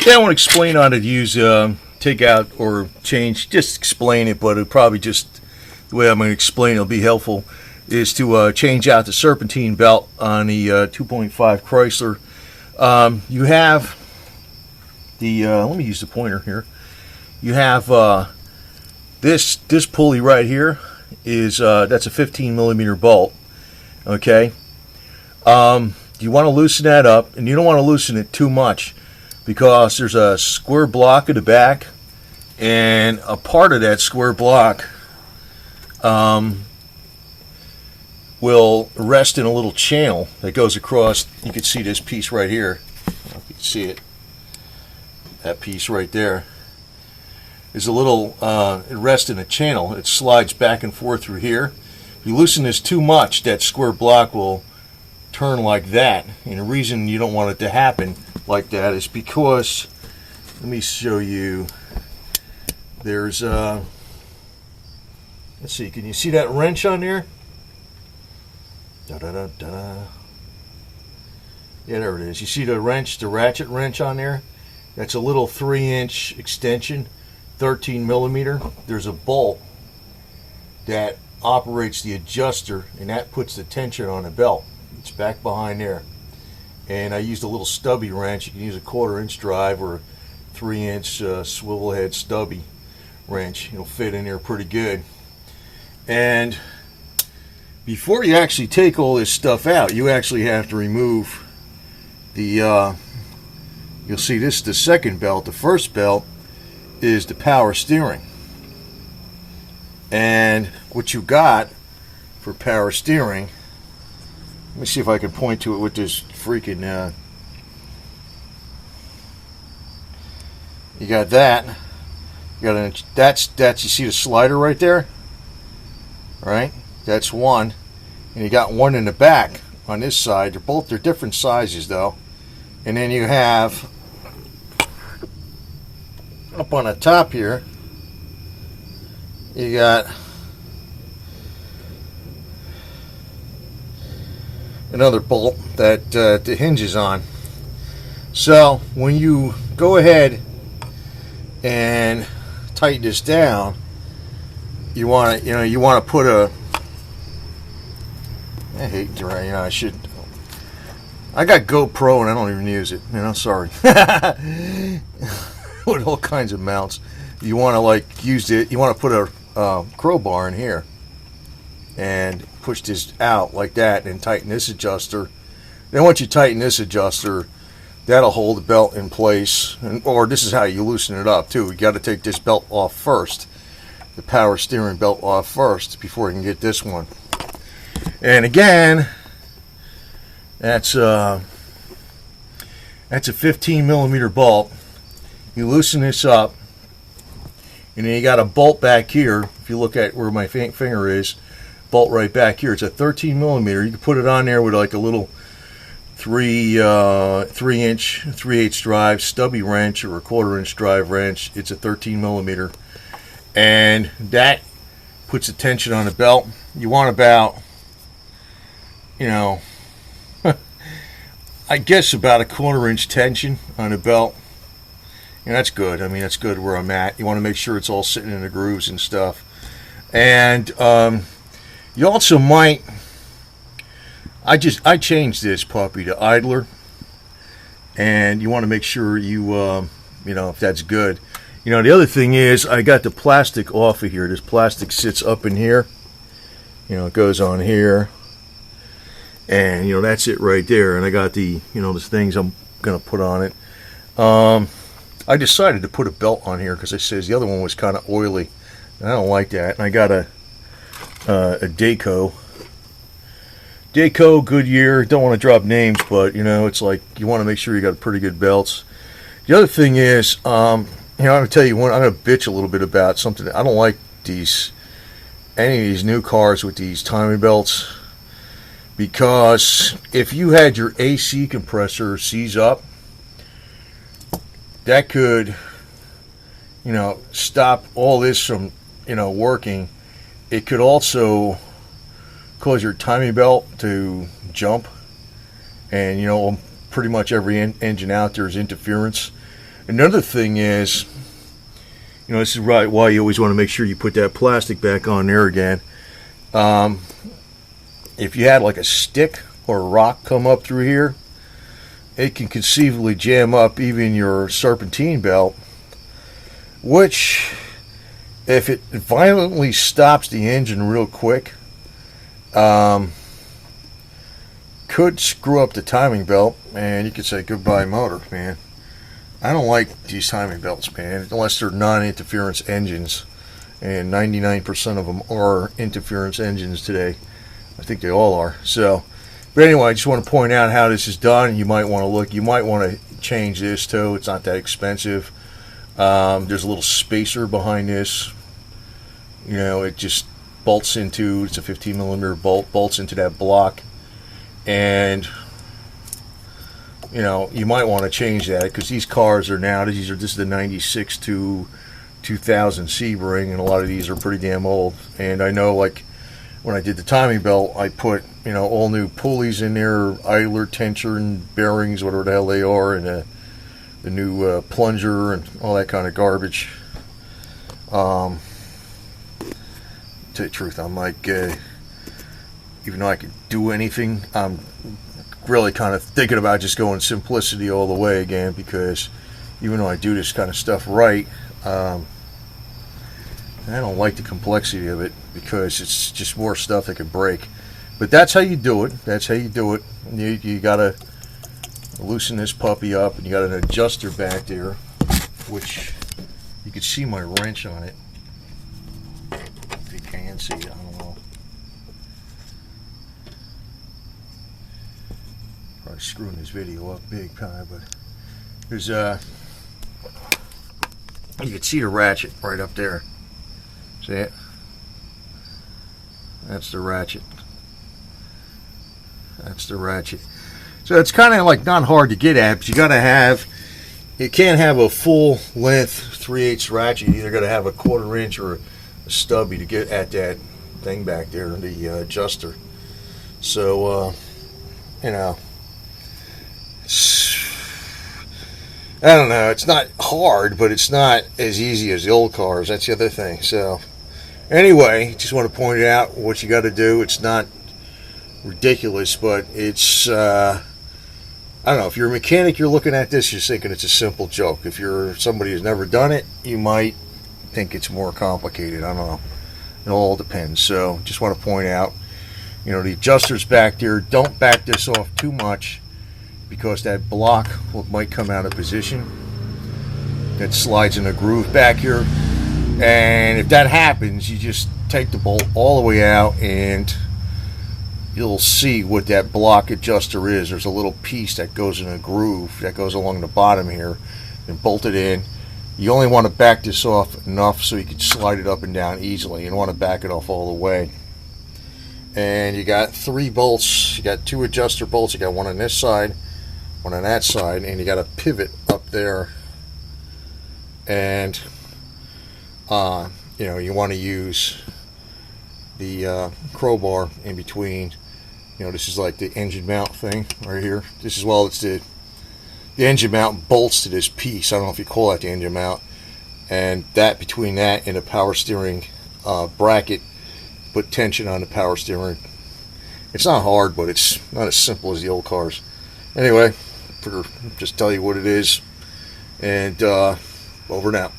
Yeah, I want to explain how to use, take out or change, just explain it, but it'll probably just, the way I'm going to explain it'll be helpful, is to change out the Serpentine belt on the 2.5 Chrysler. You have the, let me use the pointer here. You have this pulley right here is, that's a 15 millimeter bolt, okay? You want to loosen that up, and you don't want to loosen it too much, because there's a square block at the back, and a part of that square block will rest in a little channel that goes across. You can see this piece right here. I don't know if you can see it. That piece right there is a little, it rests in a channel. It slides back and forth through here. If you loosen this too much, that square block will turn like that. And the reason you don't want it to happen like that is because, let me show you, there's let's see, can you see that wrench on there? Da, da, da, da. Yeah, there it is. You see the wrench, the ratchet wrench on there? That's a little 3-inch extension, 13 millimeter. There's a bolt that operates the adjuster, and that puts the tension on the belt. It's back behind there. And I used a little stubby wrench. You can use a 1/4-inch drive or a 3-inch swivel head stubby wrench. It'll fit in there pretty good. And before you actually take all this stuff out, you actually have to remove the, you'll see this is the second belt. The first belt is the power steering. And what you got for power steering, let me see if I can point to it with this freaking, you got that. You got that's you see the slider right there? Right? That's one. And you got one in the back on this side. They're different sizes though. And then you have up on the top here, you got another bolt that the hinge is on. So when you go ahead and tighten this down, you want to put a, I hate to, I got GoPro and I don't even use it, sorry. With all kinds of mounts. You want to use it, you want to put a crowbar in here and push this out like that and tighten this adjuster. Then once you tighten this adjuster, that'll hold the belt in place. Or this is how you loosen it up too. You got to take this belt off first, the power steering belt off first, before you can get this one. And again, that's a 15 millimeter bolt. You loosen this up, and then you got a bolt back here. If you look at where my finger is, bolt right back here. It's a 13 millimeter. You can put it on there with like a little 3-inch 3/8 drive stubby wrench or a 1/4-inch drive wrench. It's a 13 millimeter, and that puts the tension on the belt. You want about, I guess about a 1/4-inch tension on the belt. And that's good. I mean, that's good where I'm at. You want to make sure it's all sitting in the grooves and stuff. And you also might, I changed this puppy to idler, and you want to make sure you if that's good. The other thing is, I got the plastic off of here. This plastic sits up in here. It goes on here, and that's it right there. And I got the these things I'm gonna put on it. I decided to put a belt on here because it says the other one was kind of oily. I don't like that. And I got a Dayco Goodyear. Don't want to drop names, but it's like you want to make sure you got pretty good belts. The other thing is, I'm gonna tell you one. I'm gonna bitch a little bit about something. I don't like any of these new cars with these timing belts, because if you had your AC compressor seize up, that could, stop all this from, working. It could also cause your timing belt to jump, and pretty much every engine out there is interference. Another thing is, this is right why you always want to make sure you put that plastic back on there again. If you had like a stick or a rock come up through here, it can conceivably jam up even your serpentine belt, which, if it violently stops the engine real quick, could screw up the timing belt, and you could say goodbye motor, man. I don't like these timing belts, man, unless they're non-interference engines, and 99% of them are interference engines today. I think they all are. So, but anyway, I just want to point out how this is done. You might want to look. You might want to change this too. It's not that expensive. There's a little spacer behind this. It just bolts into. It's a 15 millimeter bolt. Bolts into that block, and you might want to change that, because these cars are now. This is the 96 to 2000 Sebring, and a lot of these are pretty damn old. And I know, like, when I did the timing belt, I put all new pulleys in there, idler, tension, bearings, whatever the hell they are, and the new plunger and all that kind of garbage. To tell you the truth, I'm like, even though I could do anything, I'm really kind of thinking about just going simplicity all the way again, because even though I do this kind of stuff right, I don't like the complexity of it, because it's just more stuff that could break. But that's how you do it. That's how you do it. You gotta loosen this puppy up, and you got an adjuster back there, which you can see my wrench on it. If you can see it, I don't know. Probably screwing this video up big time, but there's you can see the ratchet right up there. See it? That's the ratchet. That's the ratchet. So it's kind of like not hard to get at, but you got to have, you can't have a full length 3/8 ratchet. You either got to have a 1/4 inch or a stubby to get at that thing back there, the adjuster. So, I don't know. It's not hard, but it's not as easy as the old cars. That's the other thing. So, anyway, just want to point out what you got to do. It's not ridiculous, but it's, I don't know. If you're a mechanic, you're looking at this, you're thinking it's a simple joke. If you're somebody who's never done it, you might think it's more complicated. I don't know. It all depends. So, just want to point out, the adjuster's back there. Don't back this off too much, because that block might come out of position. That slides in a groove back here, and if that happens, you just take the bolt all the way out, and you'll see what that block adjuster is. There's a little piece that goes in a groove that goes along the bottom here, and bolt it in. You only want to back this off enough so you can slide it up and down easily. You don't want to back it off all the way. And you got 3 bolts. You got 2 adjuster bolts. You got one on this side, one on that side, and you got a pivot up there. And you want to use the crowbar in between. This is like the engine mount thing right here. This is, well, it's the engine mount bolts to this piece. I don't know if you call that the engine mount. And that, between that and the power steering bracket, put tension on the power steering. It's not hard, but it's not as simple as the old cars. Anyway, just tell you what it is, and over and out.